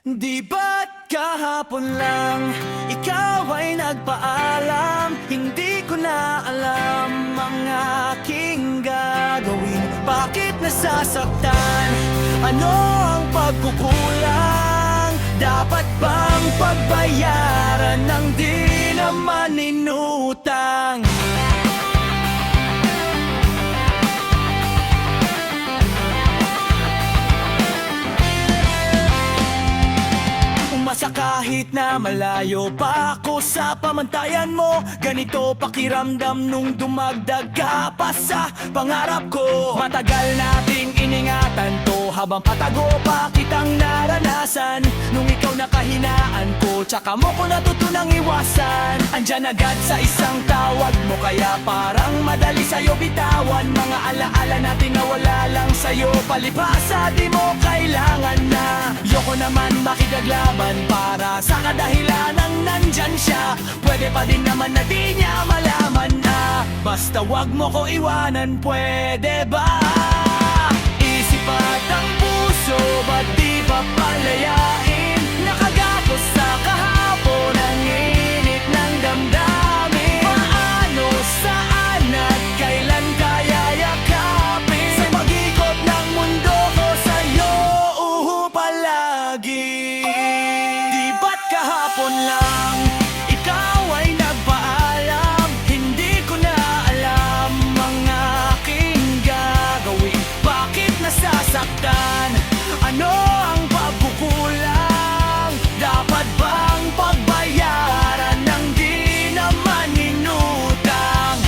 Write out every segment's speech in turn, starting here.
Di ba't kahapon lang ikaw ay nagpaalam? Hindi ko na alam ang aking gagawin. Bakit nasasaktan? Ano ang pagkukulang? Dapat bang pagbayaran ng di naman inutang? Umasa kahit na malayo pa ako sa pamantayan mo. Ganito pakiramdam nung dumagdag ka pa sa pangarap ko. Matagal nating iningatan to, habang patago pa kitang naranasan. Nung ikaw nakahinaan ko, tsaka mo ko natutunang iwasan. Andyan agad sa isang tawag mo, kaya parang madali sa'yo bitawan. Mga alaala natin na wala lang sa'yo, palibhasa di mo kailangan na. Yoko naman makikaglaban para sa kadahilanang nandyan siya. Pwede pa din naman na di niya malaman na, basta wag mo ko iwanan, pwede ba? Isip at ang puso, ba't di pa palayain? Nakagapos sa kahapon ang init ng damdamin. Paano, saan at kailan kaya yakapin? Sa pag-ikot ng mundo ko sa'yo palagi. Di ba't kahapon lang ikaw ay nagpaalam? Hindi ko na alam ang aking gagawin. Bakit nasasaktan? Ano ang pagkukulang? Dapat bang pagbayaran ng di naman inutang?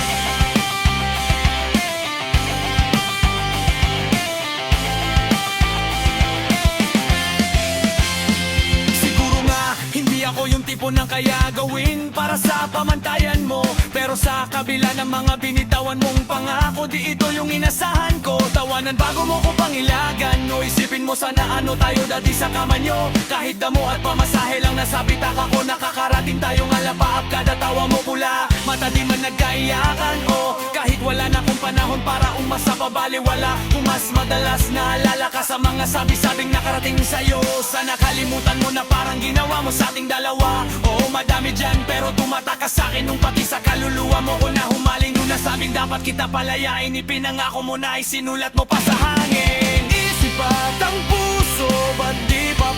Siguro nga, hindi ako yung tipo ng kaya gawin para sa pamantayan mo. Pero sa kabila ng mga binitawan mong pangako, di ito yung inasahan ko. Tawanan bago mo ko pangilagan, o isipin mo sana ano tayo dati sa kama nyo. Kahit damo at pamasahe lang nasa bitak ako, nakakarating tayong alapaap. Kada tawa mo pula, mata di man nagkaiyakan. O kahit wala na kong panahon para umasa pa, baliwala kung mas madalas naalala ka sa mga sabi-sabing nakarating sa'yo. Sana kalimutan mo na parang ginawa mo sa ating dalawa. Oo, madami dyan pero tumatakas sa'kin nung pati sa kaluluwa mo ko na humaling. Nung nasabing dapat kita palayain, ipinangako mo na isinulat mo pa sa hangin. Isip at ang puso, ba't di pa